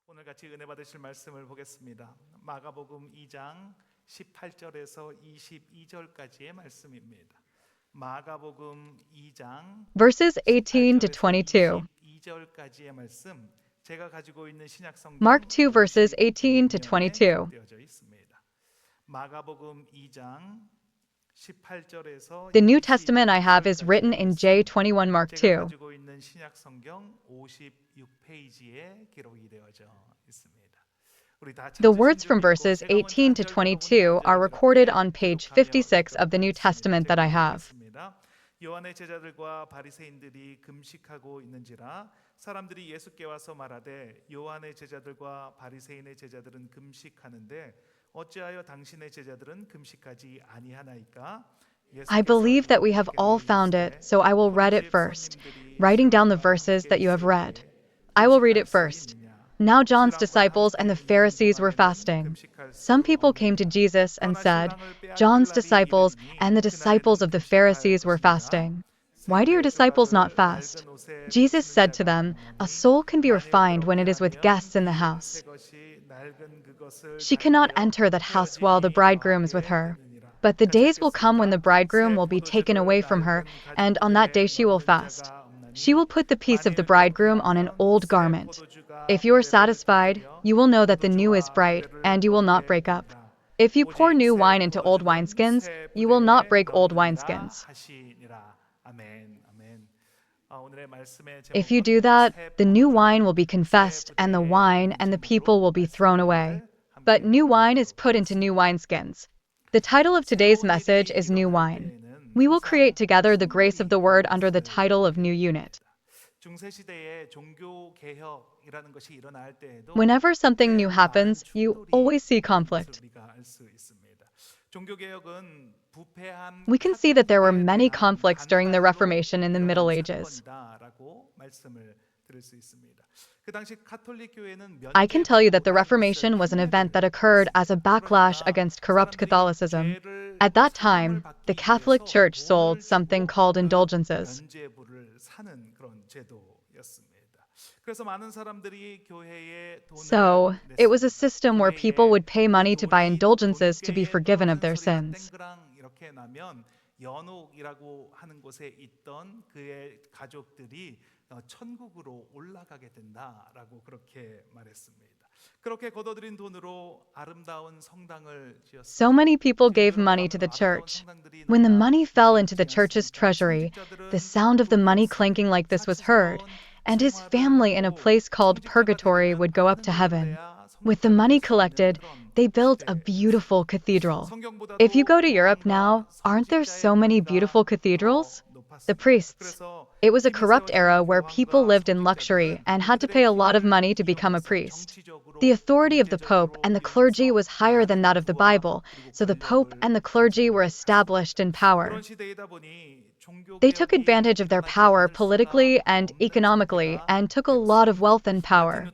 오늘 같이 은혜 받으실 말씀을 보겠습니다. 마가복음 2장 18절에서 22절까지의 말씀입니다. 마가복음 2장 Verses 18 to 22. 22절까지의 말씀 제가 가지고 있는 신약 성경 Mark 2 verses 18 to 22. 되어져 있습니다. 마가복음 2장 18절에서 The New Testament I have is written in J21 Mark 제가 2. 가지고 있는 신약 성경 56페이지에 기록이 되어져 있습니다. The words from verses 18 to 22 are recorded on page 56 of the New Testament that I have. 요한의 제자들과 바리새인들이 금식하고 있는지라 사람들이 예수께 와서 말하되 요한의 제자들과 바리새인의 제자들은 금식하는데 어찌하여 당신의 제자들은 금식하지 아니하나이까? I believe that we have all found it, so I will read it first, writing down the verses that you have read. I will read it first. Now John's disciples and the Pharisees were fasting. Some people came to Jesus and said, John's disciples and the disciples of the Pharisees were fasting. Why do your disciples not fast? Jesus said to them, A soul can be refined when it is with guests in the house. She cannot enter that house while the bridegroom is with her. But the days will come when the bridegroom will be taken away from her, and on that day she will fast. She will put the piece of the bridegroom on an old garment. If you are satisfied, you will know that the new is bright, and you will not break up. If you pour new wine into old wineskins, you will not break old wineskins. If you do that, the new wine will be confessed, and the wine and the people will be thrown away. But new wine is put into new wineskins. The title of today's message is New Wine. We will create together the grace of the word under the title of New Unit. Whenever something new happens, you always see conflict. We can see that there were many conflicts during the Reformation in the Middle Ages. I can tell you that the Reformation was an event that occurred as a backlash against corrupt Catholicism. At that time, the Catholic Church sold something called indulgences. So, it was a system where people would pay money to buy indulgences to be forgiven of their sins. 연옥이라고 하는 곳에 있던 그의 가족들이 천국으로 올라가게 된다라고 그렇게 말했습니다. 그렇게 거둬들인 돈으로 아름다운 성당을 지었습니다. So many people gave money to the church. When the money fell into the church's treasury, the sound of the money clanking like this was heard, and his family in a place called purgatory would go up to heaven. With the money collected, they built a beautiful cathedral. If you go to Europe now, aren't there so many beautiful cathedrals? The priests. It was a corrupt era where people lived in luxury and had to pay a lot of money to become a priest. The authority of the Pope and the clergy was higher than that of the Bible, so the Pope and the clergy were established in power. They took advantage of their power politically and economically and took a lot of wealth and power.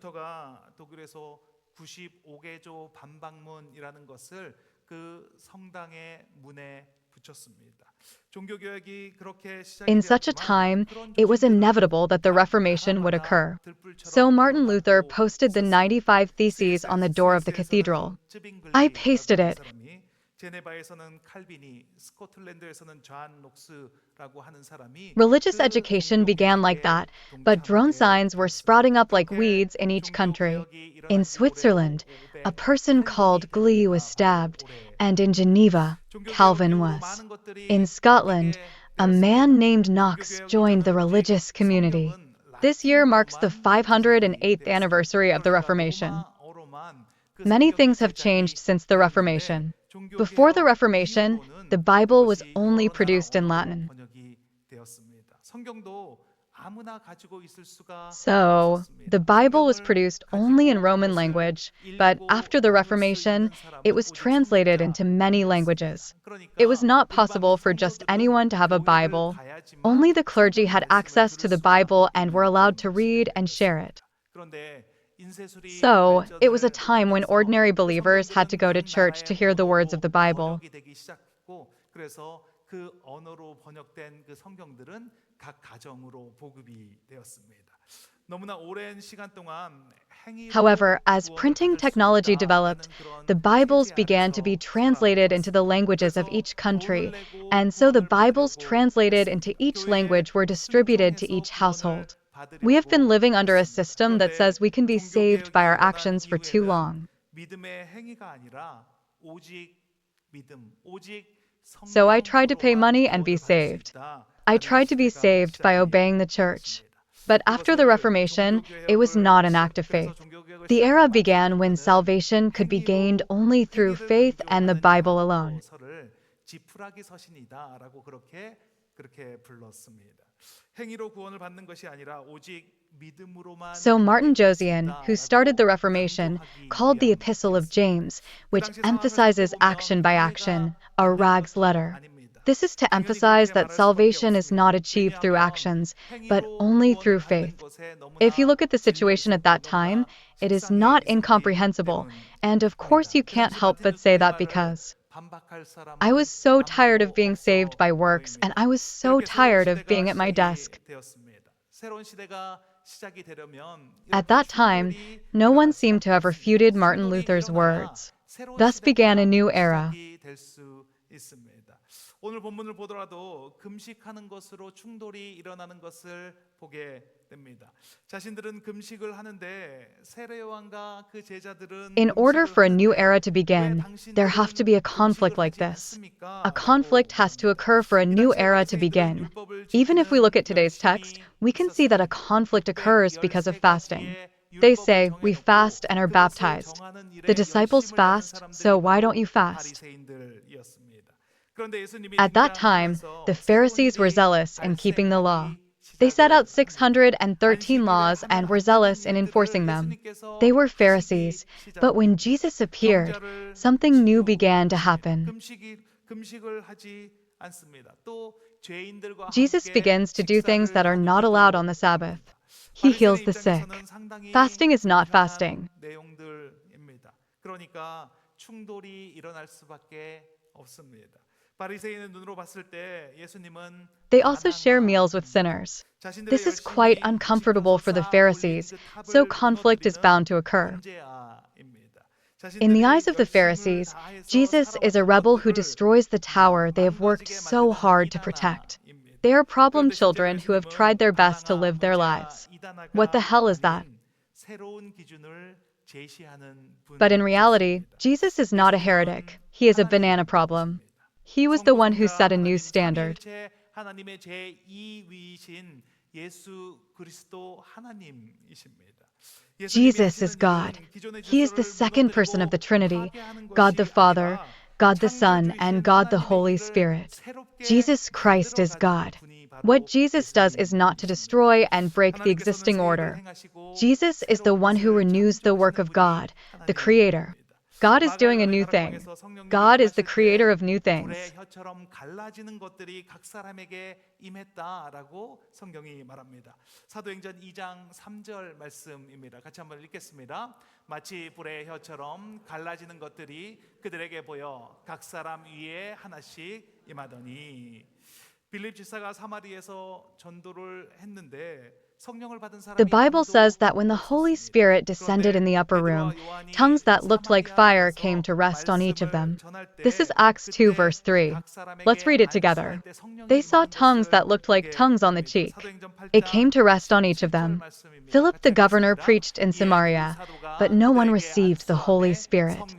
95개조 반박문이라는 것을 그 성당의 문에 붙였습니다. In such a time, it was inevitable that the Reformation would occur. So Martin Luther posted the 95 Theses on the door of the cathedral. I pasted it. Religious education began like that, but drone signs were sprouting up like weeds in each country. In Switzerland, a person called Glee was stabbed, and in Geneva, Calvin was. In Scotland, a man named Knox joined the religious community. This year marks the 508th anniversary of the Reformation. Many things have changed since the Reformation. Before the Reformation, the Bible was only produced in Latin. So, the Bible was produced only in Roman language, but after the Reformation, it was translated into many languages. It was not possible for just anyone to have a Bible. Only the clergy had access to the Bible and were allowed to read and share it. So, it was a time when ordinary believers had to go to church to hear the words of the Bible. 그 언어로 번역된 그 성경들은 각 가정으로 보급이 되었습니다. 너무나 오랜 시간 동안 However, as printing technology developed, the Bibles began to be translated into the languages of each country, and so the Bibles translated into each language were distributed to each household. We have been living under a system that says we can be saved by our actions for too long. So I tried to pay money and be saved. I tried to be saved by obeying the church. But after the Reformation, it was not an act of faith. The era began when salvation could be gained only through faith and the Bible alone. So Martin Josian, who started the Reformation, called the Epistle of James, which emphasizes action by action, a rags letter. This is to emphasize that salvation is not achieved through actions, but only through faith. If you look at the situation at that time, it is not incomprehensible, and of course you can't help but say that because I was so tired of being saved by works, and I was so tired of being at my desk. At that time, no one seemed to have refuted Martin Luther's words. Thus began a new era. 오늘 본문을 보더라도 금식하는 것으로 충돌이 일어나는 것을 보게 됩니다. 자신들은 금식을 하는데 세례요한과 그 제자들은 In order for a new era to begin, there have to be a conflict like this. A conflict has to occur for a new era to begin. Even if we look at today's text, we can see that a conflict occurs because of fasting. They say, we fast and are baptized. The disciples fast, so why don't you fast? At that time, the Pharisees were zealous in keeping the law. They set out 613 laws and were zealous in enforcing them. They were Pharisees, but when Jesus appeared, something new began to happen. Jesus begins to do things that are not allowed on the Sabbath. He heals the sick. Fasting is not fasting. They also share meals with sinners. This is quite uncomfortable for the Pharisees, so conflict is bound to occur. In the eyes of the Pharisees, Jesus is a rebel who destroys the tower they have worked so hard to protect. They are problem children who have tried their best to live their lives. What the hell is that? But in reality, Jesus is not a heretic. He is a banana problem. He was the one who set a new standard. Jesus is God. He is the second person of the Trinity, God the Father, God the Son, and God the Holy Spirit. Jesus Christ is God. What Jesus does is not to destroy and break the existing order. Jesus is the one who renews the work of God, the Creator. God is doing a new thing. God is the creator of new things. 사도행전 2장 3절 말씀입니다. 같이 한번 읽겠습니다. 마치 불의 혀처럼 갈라지는 것들이 그들에게 보여 각 사람 위에 하나씩 임하더니 빌립 집사가 사마리에서 전도를 했는데 The Bible says that when the Holy Spirit descended in the upper room, tongues that looked like fire came to rest on each of them. This is Acts 2 verse 3. Let's read it together. They saw tongues that looked like tongues on the cheek. It came to rest on each of them. Philip the governor preached in Samaria, but no one received the Holy Spirit.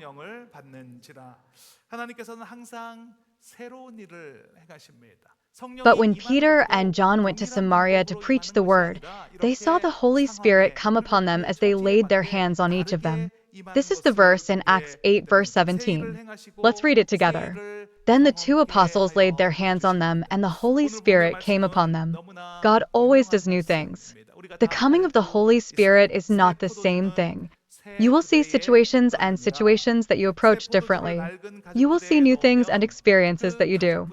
But when Peter and John went to Samaria to preach the word, they saw the Holy Spirit come upon them as they laid their hands on each of them. This is the verse in Acts 8 verse 17. Let's read it together. Then the two apostles laid their hands on them, and the Holy Spirit came upon them. God always does new things. The coming of the Holy Spirit is not the same thing. You will see situations that you approach differently. You will see new things and experiences that you do.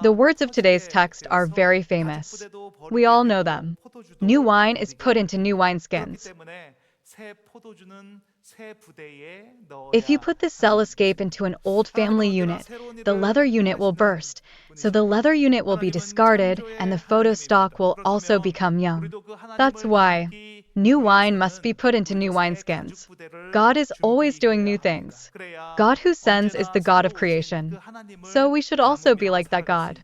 The words of today's text are very famous. We all know them. New wine is put into new wineskins. If you put the cell escape into an old family unit, the leather unit will burst. So the leather unit will be discarded, and the photo stock will also become young. That's why New wine must be put into new wineskins. God is always doing new things. God who sends is the God of creation. So we should also be like that God.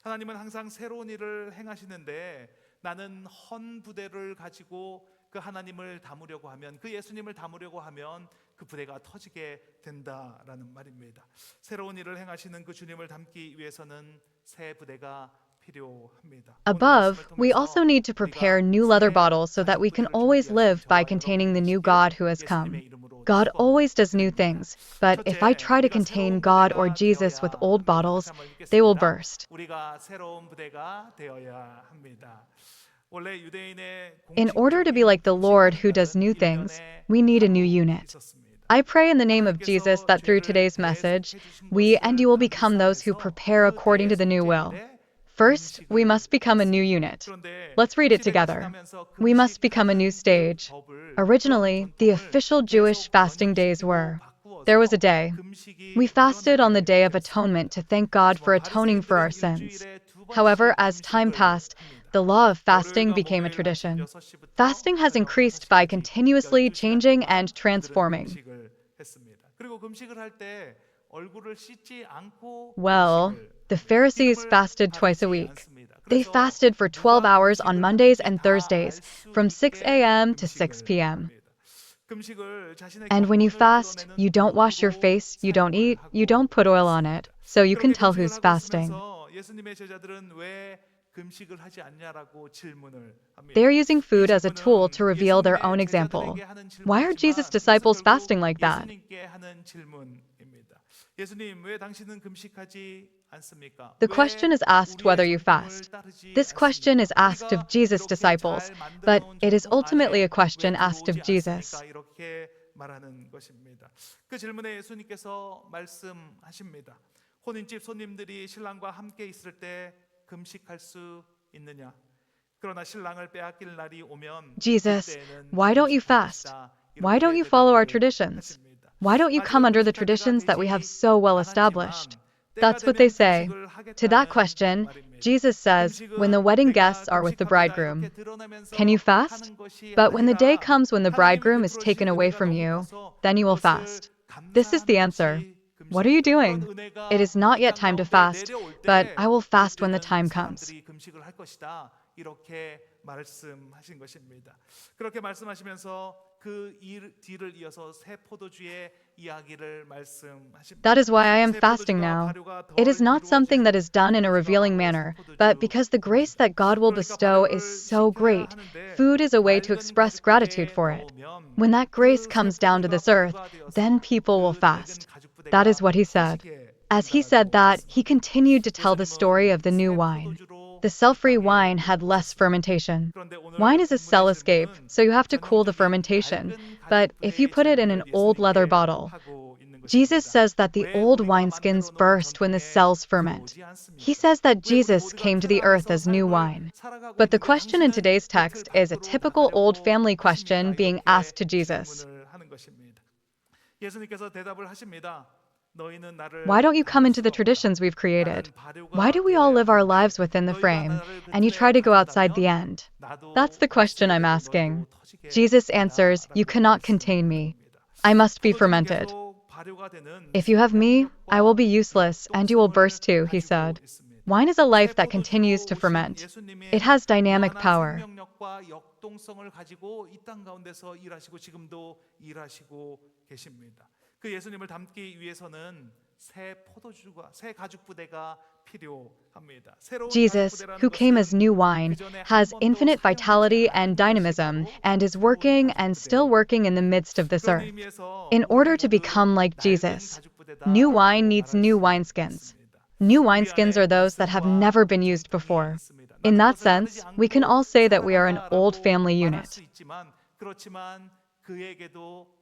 하나님은 항상 새로운 일을 행하시는데 나는 헌 부대를 가지고 그 하나님을 담으려고 하면 그 예수님을 담으려고 하면 그 부대가 터지게 된다라는 말입니다. 새로운 일을 행하시는 그 주님을 담기 위해서는 새 부대가 필요합니다. Above, we also need to prepare new leather bottles so that we can always live by containing the new God who has come. God always does new things, but if I try to contain God or Jesus with old bottles, they will burst. 우리가 새로운 부대가 되어야 합니다. 원래 유대인의 In order to be like the Lord who does new things, we need a new unit. I pray in the name of Jesus that through today's message, we and you will become those who prepare according to the new will. First, we must become a new unit. Let's read it together. We must become a new stage. Originally, the official Jewish fasting days were: there was a day. We fasted on the Day of Atonement to thank God for atoning for our sins. However, as time passed, the law of fasting became a tradition. Fasting has increased by continuously changing and transforming. Well, the Pharisees fasted twice a week. They fasted for 12 hours on Mondays and Thursdays, from 6 a.m. to 6 p.m. And when you fast, you don't wash your face, you don't eat, you don't put oil on it, so you can tell who's fasting. They're using food as a tool to reveal their own example. Why are Jesus' disciples fasting like that? The question is asked whether you fast. This question is asked of Jesus' disciples, but it is ultimately a question asked of Jesus. 그 질문에 예수님께서 말씀하십니다. 혼인집 손님들이 신랑과 함께 있을 때 금식할 수 있느냐? 그러나 신랑을 빼앗길 날이 오면 Jesus, why don't you fast? Why don't you follow our traditions? Why don't you come under the traditions that we have so well established? That's what they say. To that question, Jesus says, when the wedding guests are with the bridegroom, can you fast? But when the day comes when the bridegroom is taken away from you, then you will fast. This is the answer. What are you doing? It is not yet time to fast, but I will fast when the time comes. 이렇게 말씀하신 것입니다. 그렇게 말씀하시면서 그 뒤를 이어서 새 포도주의 이야기를 말씀하십니다. That is why I am fasting now. It is not something that is done in a revealing manner, but because the grace that God will bestow is so great, food is a way to express gratitude for it. When that grace comes down to this earth, then people will fast. That is what he said. As he said that, he continued to tell the story of the new wine. The cell-free wine had less fermentation. Wine is a cell escape, so you have to cool the fermentation. But if you put it in an old leather bottle, Jesus says that the old wineskins burst when the cells ferment. He says that Jesus came to the earth as new wine. But the question in today's text is a typical old family question being asked to Jesus. Why don't you come into the traditions we've created? Why do we all live our lives within the frame, and you try to go outside the end? That's the question I'm asking. Jesus answers, you cannot contain me. I must be fermented. If you have me, I will be useless, and you will burst too, he said. Wine is a life that continues to ferment. It has dynamic power. 그 예수님을 담기 위해서는 새 포도주가 새 가죽 부대가 필요합니다. Jesus, who came as new wine, has infinite vitality and dynamism and is working and still working in the midst of this earth. In order to become like Jesus, new wine needs new wineskins. New wineskins are those that have never been used before. In that sense, we can all say that we are an old family unit. 그렇지만 그에게도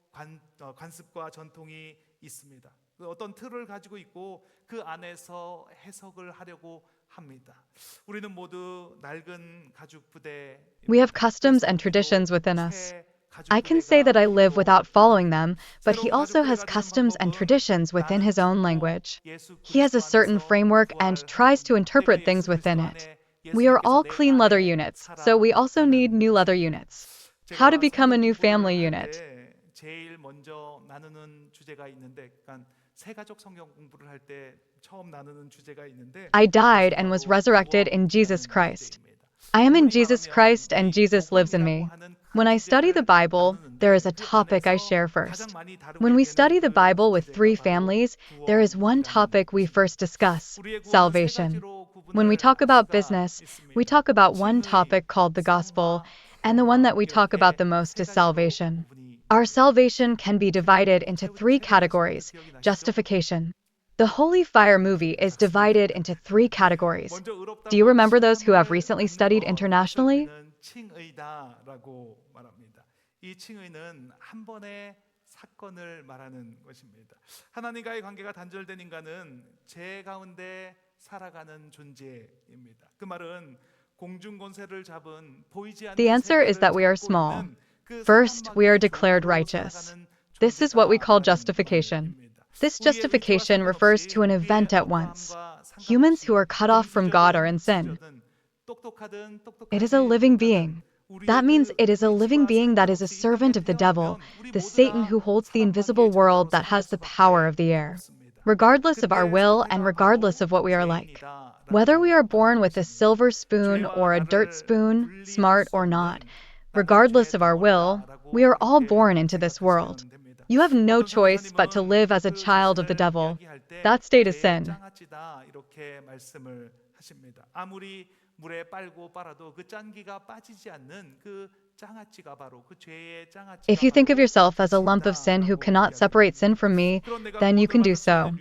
관습과 전통이 있습니다. 어떤 틀을 가지고 있고 그 안에서 해석을 하려고 합니다. 우리는 모두 낡은 가죽 부대. We have customs and traditions within us. I can say that I live without following them, but he also has customs and traditions within his own language. He has a certain framework and tries to interpret things within it. We are all clean leather units, so we also need new leather units. How to become a new family unit. 제일 먼저 나누는 주제가 있는데, 그러니까 새가족 성경 공부를 할 때 처음 나누는 주제가 있는데, I died and was resurrected in Jesus Christ. I am in Jesus Christ and Jesus lives in me. When I study the Bible, there is a topic I share first. When we study the Bible with 3 families, there is one topic we first discuss: salvation. When we talk about business, we talk about one topic called the gospel, and the one that we talk about the most is salvation. Our salvation can be divided into 3 categories. Justification. The Holy Fire movie is divided into 3 categories. Do you remember those who have recently studied internationally? 칭의다라고 말합니다. 이 칭의는 한 번의 사건을 말하는 것입니다. 하나님과의 관계가 단절된 인간은 죄 가운데 살아가는 존재입니다. 그 말은 공중 권세를 잡은 보이지 않는 The answer is that we are small. First, we are declared righteous. This is what we call justification. This justification refers to an event at once. Humans who are cut off from God are in sin. It is a living being. That means it is a living being that is a servant of the devil, the Satan who holds the invisible world that has the power of the air. Regardless of our will and regardless of what we are like. Whether we are born with a silver spoon or a dirt spoon, smart or not, regardless of our will, we are all born into this world. You have no choice but to live as a child of the devil. That state is sin. 이렇게 말씀을 하십니다. 아무리 물에 빨고 빨아도 그 짠기가 빠지지 않는 그 장아찌가 바로 그 죄의 장아찌가. If you think of yourself as a lump of sin who cannot separate sin from me, then you can do so.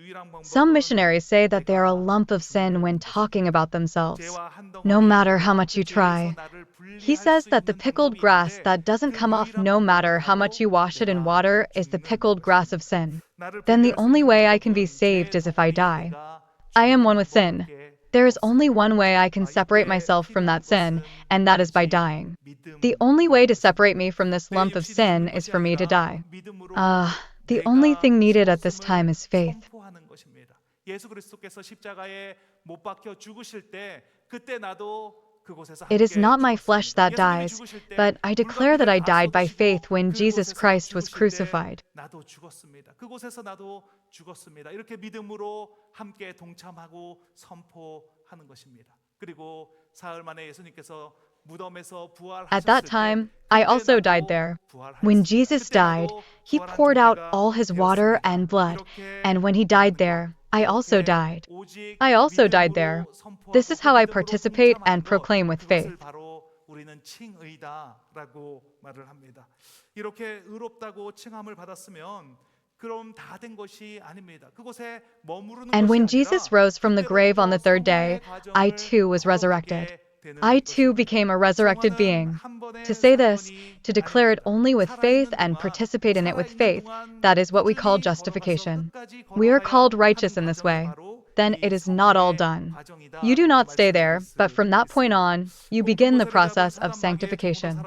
Some missionaries say that they are a lump of sin when talking about themselves, no matter how much you try. He says that the pickled grass that doesn't come off no matter how much you wash it in water is the pickled grass of sin. Then the only way I can be saved is if I die. I am one with sin. There is only one way I can separate myself from that sin, and that is by dying. The only way to separate me from this lump of sin is for me to die. The only thing needed at this time is faith. 예수 그리스도께서 십자가에 못 박혀 죽으실 때 그때 나도 It is not my flesh that dies, but I declare that I died by faith when Jesus Christ was crucified. 나도 죽었습니다. 그곳에서 나도 죽었습니다. 이렇게 믿음으로 함께 동참하고 선포하는 것입니다. 그리고 사흘 만에 예수님께서 무덤에서 부활하셨을 At that time, I also died there. When Jesus died, he poured out all his water and blood, and when he died there, I also died. I also died there. This is how I participate and proclaim with faith. 우리는 칭의다라고 말을 합니다. 이렇게 의롭다고 칭함을 받았으면 그럼 다 된 것이 아닙니다. 그곳에 머무르는 And when 것이 Jesus 아니라 rose from the grave on the 3rd day, I too was resurrected. I too became a resurrected being. To say this, to declare it only with faith and participate in it with faith, that is what we call justification. We are called righteous in this way. Then it is not all done. You do not stay there, but from that point on, you begin the process of sanctification.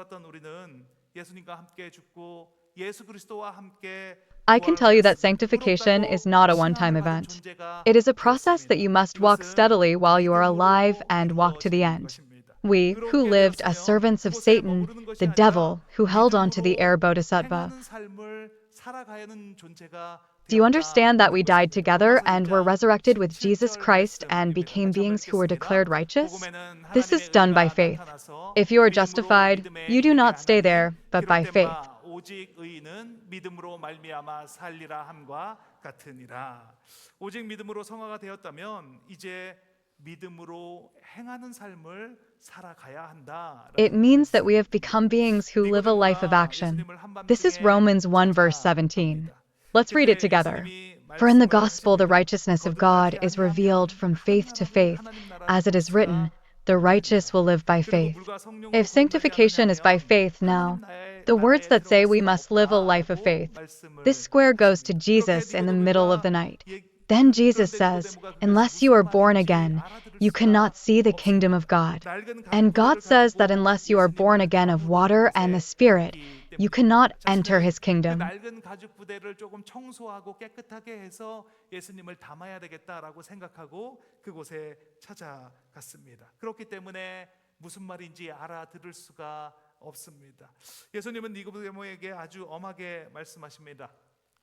I can tell you that sanctification is not a one-time event. It is a process that you must walk steadily while you are alive and walk to the end. We, who lived as servants of Satan, the devil, who held on to the air bodhisattva. Do you understand that we died together and were resurrected with Jesus Christ and became beings who were declared righteous? This is done by faith. If you are justified, you do not stay there, but by faith. 오직 의인은 믿음으로 말미암아 살리라 함과 같으니라. 오직 믿음으로 성화가 되었다면 이제 믿음으로 행하는 삶을 살아가야 한다. It means that we have become beings who live a life of action. This is Romans 1 verse 17. Let's read it together. For in the gospel the righteousness of God is revealed from faith to faith, as it is written, the righteous will live by faith. If sanctification is by faith now, the words that say we must live a life of faith, this square goes to Jesus in the middle of the night. Then Jesus says, unless you are born again, you cannot see the kingdom of God. And God says that unless you are born again of water and the Spirit, You cannot 자, enter his 그 kingdom. 낡은 가죽 부대를 조금 청소하고 깨끗하게 해서 예수님을 담아야 되겠다라고 생각하고 그곳에 찾아갔습니다. 그렇기 때문에 무슨 말인지 알아들을 수가 없습니다. 예수님은 니고데모에게 아주 엄하게 말씀하십니다.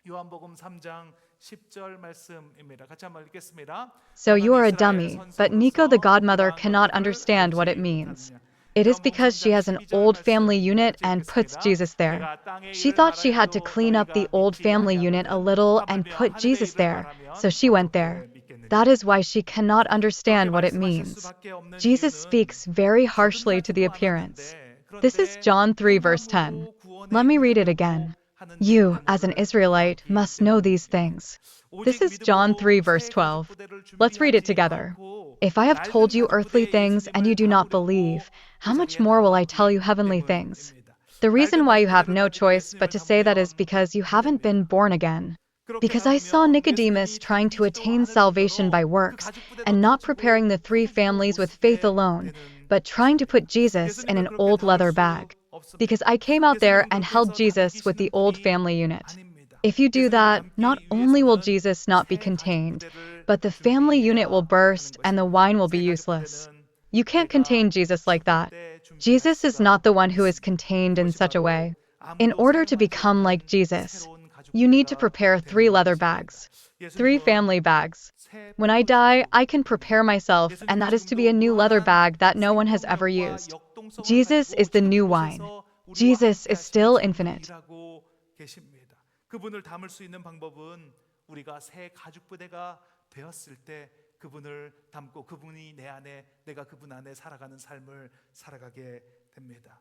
요한복음 3장 10절 말씀입니다. 같이 한번 읽겠습니다. So you are a 너는 dummy, 이스라엘 but Nico the 선지자로서 godmother 이러한 cannot 것들을 understand what it 알지 means. 못하느냐. It is 요한복음 because she 3장 has an 12절 old family 말씀 unit 같이 and puts 읽겠습니다. Jesus there. 내가 땅의 She 일을 thought she 말하여도 had to clean up the 너희가 old 믿지 family unit a 아니하거든 little and 하물며 put 하늘의 Jesus 일을 there, 말하면 so she went 어떻게 there. 믿겠느냐. That is why she cannot 그렇게 understand what it 말씀하실 means. 수밖에 없는 Jesus 이유는 speaks very harshly to the 거듭나지도 appearance. 않았는데 This is 그런데 John 3 verse 10. 행함으로 구원에 Let me read it 이르려고 again. 하는 You, as an 믿음을 Israelite, 정확히 must know these 때문입니다. things. 오직 This is John 3 믿음으로 verse 새 가죽 12. 부대를 Let's read it 준비하지 together. 않고 If I have 낡은 told you 가죽 earthly 부대에 things and you 예수님을 do not 담으려고 believe, 그 how much 자리에 more will I tell you 담았기 heavenly things? 때문입니다. The reason 낡은 why 가죽 you have 부대를 no 가지고 choice but 예수님을 to say that is 담으면 because you 안 haven't been 됩니다. born again. 그렇게 Because I saw 담으면 Nicodemus 예수님이 trying to 담기지도 attain 않을 salvation by 정도로 그 works 가죽 부대도 and not 터지고 preparing the three 형제도 families 못 with faith 쓰게 alone, 되는 but trying to put Jesus in 예수님을 an 그렇게 old 담을 leather 수 bag. 없습니다. Because I came out there 예수님은 and 그렇게 held 해서 Jesus with the 담기시는 old 분이 family unit. 아닙니다. If you do 예수님을 that, not 담기 only will 위해서는 Jesus not be 새 가죽 contained, 부대를 but the family unit will 준비해야 하는 burst and the 것입니다. wine will be 새 가죽 useless. 부대는 You can't 내가 contain Jesus like 죽을 that. 때 준비할 Jesus is 수가 not the one who is 있습니다. contained in 그것이 such a 바로 way. In 아무도 order to 사용하지 become like 않은 Jesus, 새로운 가죽 you need to 부대가 prepare 3 되는 leather 것입니다. bags, 3 예수님은 family bags. 새 When I 포도주 die, I can prepare myself, and 예수님은 that is to be 지금도 a new leather 무한한 bag that no one has ever 생명력과 used. 역동성을 Jesus 가지고 is the 지금 new wine. 이곳에서 우리와 Jesus 함께 is 하시며 still 지금도 infinite. 일하고 계십니다. 그분을 담을 수 있는 방법은 우리가 새 가죽 부대가 되었을 때 그분을 담고 그분이 내 안에 내가 그분 안에 살아가는 삶을 살아가게 됩니다.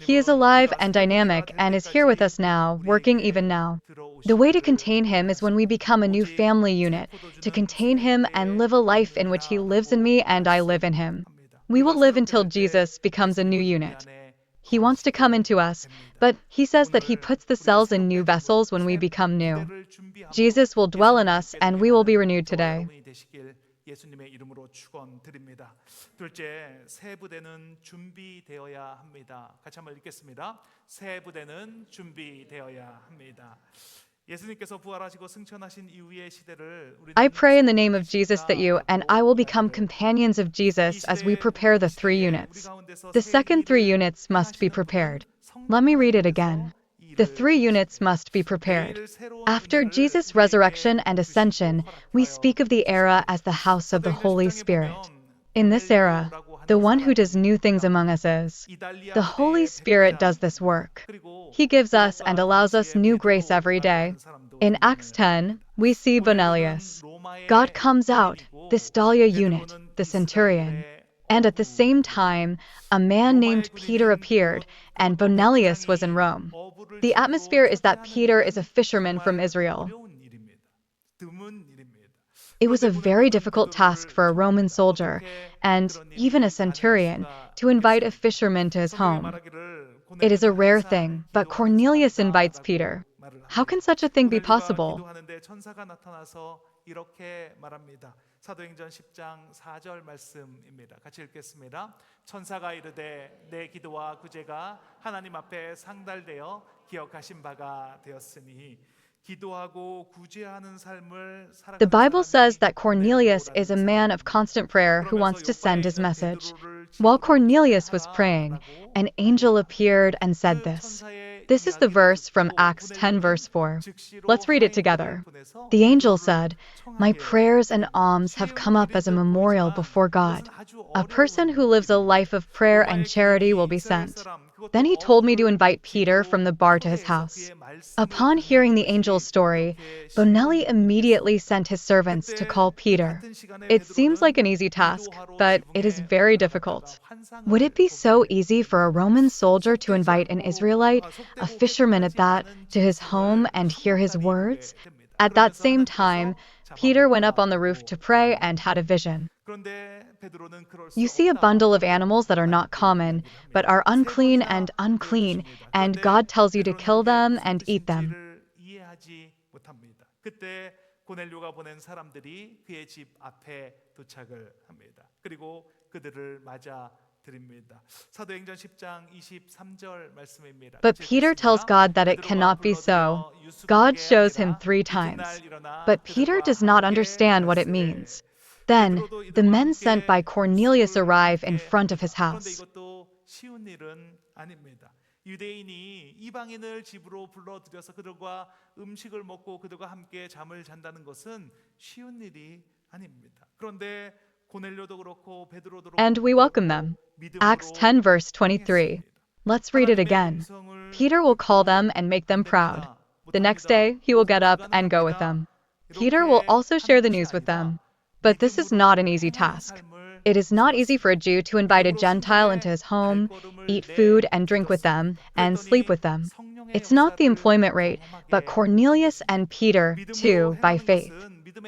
He is alive and dynamic and is here with us now, working even now. The way to contain him is when we become a new family unit, to contain him and live a life in which he lives in me and I live in him. We will live until Jesus becomes a new unit. He wants to come into us, but he says that he puts the cells in new vessels when we become new. Jesus will dwell in us and we will be renewed today. 예수님의 이름으로 축원드립니다. 둘째, 새 부대는 준비되어야 합니다. 같이 한번 읽겠습니다. 새 부대는 준비되어야 합니다. 예수님께서 부활하시고 승천하신 이후의 시대를 I pray in the name of Jesus that you and I will become companions of Jesus as we prepare the 3 units. The second 3 units must be prepared. Let me read it again. The 3 units must be prepared. After Jesus' resurrection and ascension, we speak of the era as the house of the Holy Spirit. In this era, the one who does new things among us is. The Holy Spirit does this work. He gives us and allows us new grace every day. In Acts 10, we see Bonelius. God comes out, this Dahlia unit, the centurion. And at the same time, a man named Peter appeared, and Bonelius was in Rome. The atmosphere is that Peter is a fisherman from Israel. It was a very difficult task for a Roman soldier, and even a centurion, to invite a fisherman to his home. It is a rare thing, but Cornelius invites Peter. How can such a thing be possible? 사도행전 10장 4절 말씀입니다. 같이 읽겠습니다. 천사가 이르되 내 기도와 구제가 하나님 앞에 상달되어 기억하신 바가 되었으니 기도하고 구제하는 삶을 살아가는 The Bible says that 사람이 Cornelius is a man of constant prayer who wants to send his message. While Cornelius was praying, an angel appeared and said this. This is the verse from Acts 10 verse 4. Let's read it together. The angel said, "My prayers and alms have come up as a memorial before God. A person who lives a life of prayer and charity will be sent." Then he told me to invite Peter from the bar to his house. Upon hearing the angel's story, Bonelli immediately sent his servants to call Peter. It seems like an easy task, but it is very difficult. Would it be so easy for a Roman soldier to invite an Israelite, a fisherman at that, to his home and hear his words? At that same time, Peter went up on the roof to pray and had a vision. You see a bundle of animals that are not common, but are unclean, and God tells you to kill them and eat them. 그때 고넬료가 보낸 사람들이 그의 집 앞에 도착을 합니다. 그리고 그들을 맞아 드립니다. 사도행전 10장 23절 말씀입니다. But Peter tells God that it cannot be so. God shows him 3 times. But Peter does not understand what it means. Then, the men sent by Cornelius arrive in front of his house. 이것도 쉬운 일은 아닙니다. 유대인이 이방인을 집으로 불러들여서 그들과 음식을 먹고 그들과 함께 잠을 잔다는 것은 쉬운 일이 아닙니다. 그런데 고넬료도 그렇고 베드로도 그렇고 And we welcome them. Acts 10 verse 23. Let's read it again. Peter will call them and make them proud. The next day, he will get up and go with them. Peter will also share the news with them. But this is not an easy task. It is not easy for a Jew to invite a Gentile into his home, eat food and drink with them, and sleep with them. It's not the employment rate, but Cornelius and Peter, too, by faith.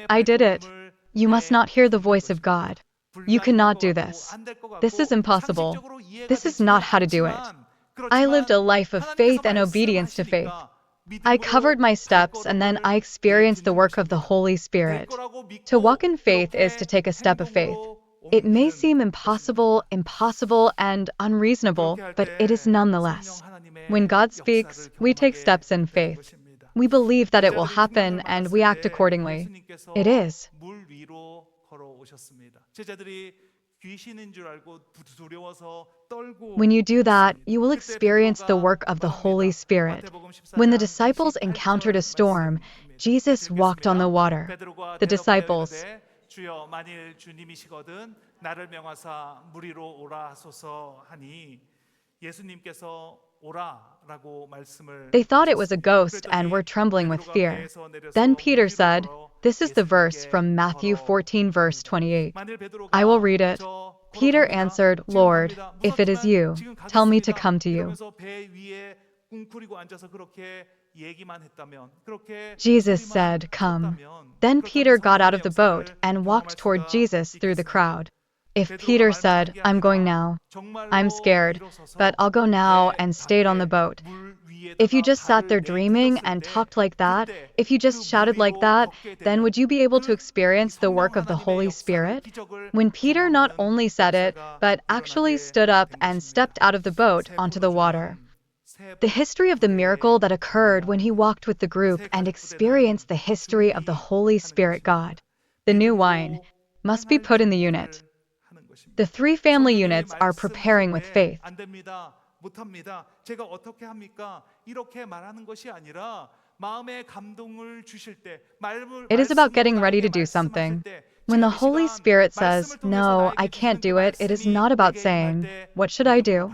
I did it. You must not hear the voice of God. You cannot do this. This is impossible. This is not how to do it. I lived a life of faith and obedience to faith. I covered my steps and then I experienced the work of the Holy Spirit. To walk in faith is to take a step of faith. It may seem impossible, and unreasonable, but it is nonetheless. When God speaks, we take steps in faith. We believe that it will happen and we act accordingly. It is. 물 위로 걸어오셨습니다. 제자들이 귀신인 줄 알고 두려워서 떨고 When you do that, you will experience the work of the Holy Spirit. When the disciples encountered a storm, Jesus walked on the water. The disciples, 주여 만일 주님이시거든 나를 명하사 물 위로 오라 하소서 하니 예수님께서 오라라고 말씀을 they thought it was a ghost and were trembling with fear. Then Peter said, this is the verse from Matthew 14 verse 28. I will read it. Peter answered, Lord, if it is you, tell me to come to you. Jesus said, come. Then Peter got out of the boat and walked toward Jesus through the crowd. If Peter said, I'm going now, I'm scared, but I'll go now and stayed on the boat. If you just sat there dreaming and talked like that, if you just shouted like that, then would you be able to experience the work of the Holy Spirit? When Peter not only said it, but actually stood up and stepped out of the boat onto the water. The history of the miracle that occurred when he walked with the group and experienced the history of the Holy Spirit God. The new wine must be put in the unit. The 3 family units are preparing with faith. 못합니다. 제가 어떻게 합니까? 이렇게 말하는 것이 아니라 마음에 감동을 주실 때 It is about getting ready to do something. When the Holy Spirit says, no, I can't do it, it is not about saying, what should I do?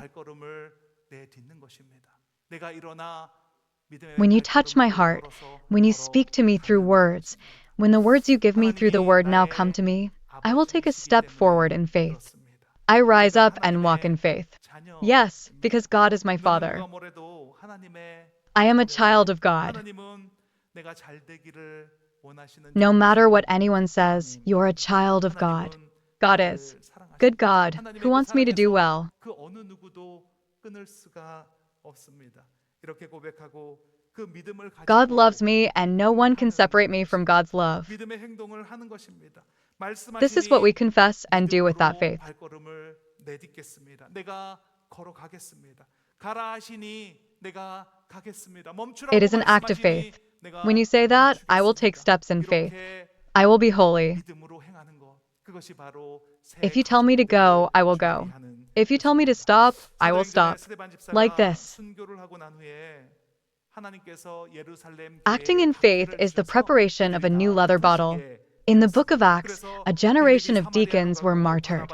When you touch my heart, when you speak to me through words, when the words you give me through the word now come to me, I will take a step forward in faith. I rise up and walk in faith. Yes, because God is my Father. I am a child of God. No matter what anyone says, you're a child of God. God is. Good God, who wants me to do well. God loves me and no one can separate me from God's love. This is what we confess and do with that faith. It is an act of faith. When you say that, I will take steps in faith. I will be holy. If you tell me to go, I will go. If you tell me to stop, I will stop. Like this. Acting in faith is the preparation of a new leather bottle. In the book of Acts, a generation of deacons were martyred.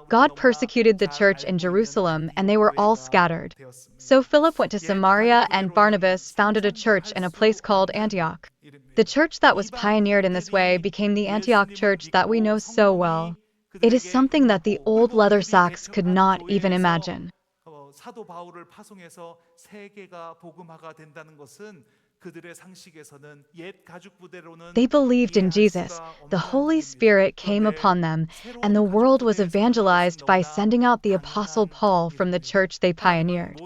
God persecuted the church in Jerusalem and they were all scattered. So Philip went to Samaria and Barnabas founded a church in a place called Antioch. The church that was pioneered in this way became the Antioch church that we know so well. It is something that the old leather sacks could not even imagine. 사도 바울을 파송해서 세계가 복음화가 된다는 것은 그들의 상식에서는 옛 가죽 부대로는 They believed in Jesus. The Holy Spirit came upon them, and the world was evangelized by sending out the Apostle Paul from the church they pioneered.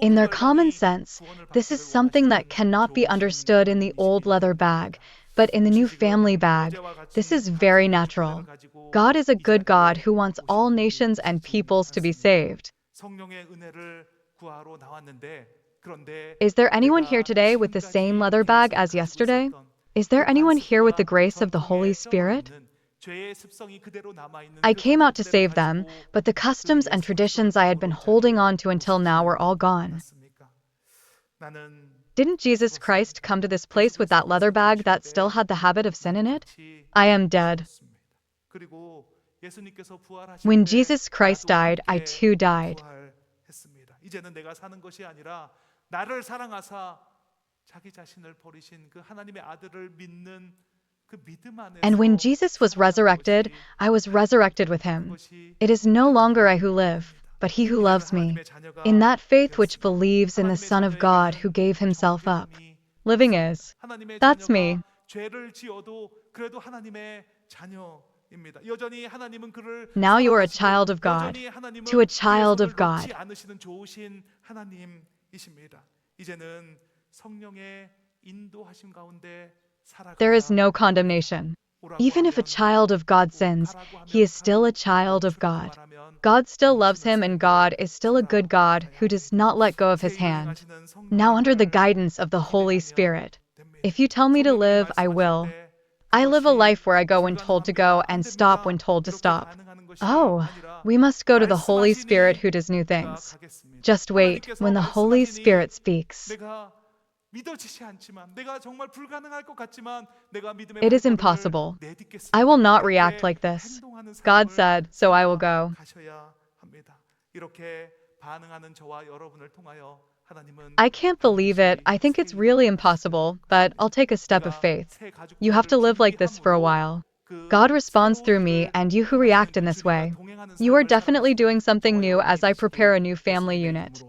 In their common sense, this is something that cannot be understood in the old leather bag, But in the new family bag, this is very natural. God is a good God who wants all nations and peoples to be saved. 성령의 은혜를 구하러 나왔는데 그런데 Is there anyone here 내가 today with the same leather bag as yesterday? Is there anyone here with the grace of the Holy Spirit? 죄의 습성이 그대로 남아 있는 I 그 came out to 가죽들을 save them, 가지고 but the customs and traditions I had been holding on to until now were all gone. 않았습니까? 나는 Didn't Jesus Christ come to this place with that leather bag that still had the habit of sin in it? I am dead. 그리고 예수님께서 부활하실 When 때 Jesus Christ 나도 died, I 함께 too died. 부활했습니다. 이제는 내가 사는 것이 아니라 나를 사랑하사 자기 자신을 버리신 그 하나님의 아들을 믿는 그 믿음 안에서 And when Jesus was resurrected, I was resurrected with him. It is no longer I who live, but he who loves me. In that faith which believes in the Son of God who gave himself up. Living is. 하나님의 That's 자녀가 me. 죄를 지어도 그래도 하나님의 자녀입니다. 여전히 하나님은 그를 Now you are a 사랑하시고 child of God. 여전히 하나님은 To a child 그의 of 손을 놓지 God. 않으시는 좋으신 하나님이십니다. 이제는 성령의 인도하심 가운데 There is 살아가라. no condemnation. Even if a child of God sins, he is still a child of God. God still loves him, and God is still a good God who does not let go of his hand. Now, under the guidance of the Holy Spirit, if you tell me to live, I will. I live a life where I go when told to go and stop when told to stop. Oh, we must go to the Holy Spirit who does new things. Just wait when the Holy Spirit speaks. 믿어지지 않지만 내가 정말 불가능할 것 같지만 내가 믿음의 It is 발걸음을 impossible. 내딛겠습니다. I will not 이렇게 react like this. 행동하는 God 삶을 said, so I will go. 가셔야 합니다. 이렇게 반응하는 저와 여러분을 통하여 하나님은 I can't believe it. I think it's really impossible, but I'll take a step of faith. You have to live like this for a while. God responds through me and you who react in this way. You are definitely doing something new as I prepare a new family unit.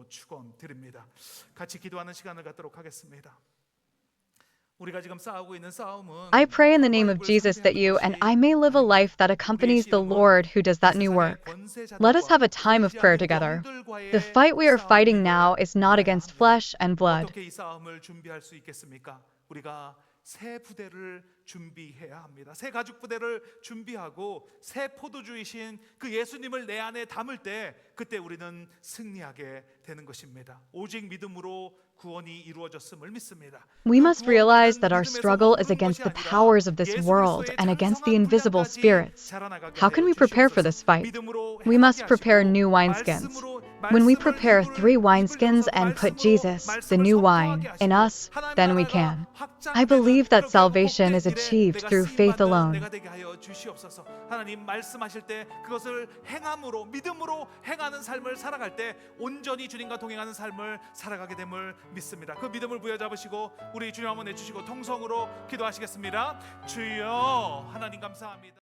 같이 기도하는 시간을 갖도록 하겠습니다. 우리가 지금 싸우고 있는 싸움은 I pray in the name of Jesus that you and I may live a life that accompanies the Lord who does that new work. Let us have a time of prayer together. The fight we are fighting now is not against flesh and blood. 어떻게 이 싸움을 준비할 수 있겠습니까? 우리가 새 부대를 준비해야 합니다. 새 가죽 부대를 준비하고 새 포도주이신 그 예수님을 내 안에 담을 때 그때 우리는 승리하게 되는 것입니다. 오직 믿음으로 구원이 이루어졌음을 믿습니다. We must realize that our struggle is against the powers of this world and against the invisible spirits. How can we prepare for this fight? We must prepare new wineskins. When we prepare 3 wineskins and put Jesus, the new wine, in us, then we can. I believe that salvation is achieved through faith alone. 하나님 말씀하실 때 그것을 행함으로 믿음으로 행하는 삶을 살아갈 때 온전히 주님과 동행하는 삶을 살아가게 됨을 믿습니다. 그 믿음을 부여잡으시고 우리 주님 한번 내주시고 통성으로 기도하시겠습니다. 주여 하나님 감사합니다.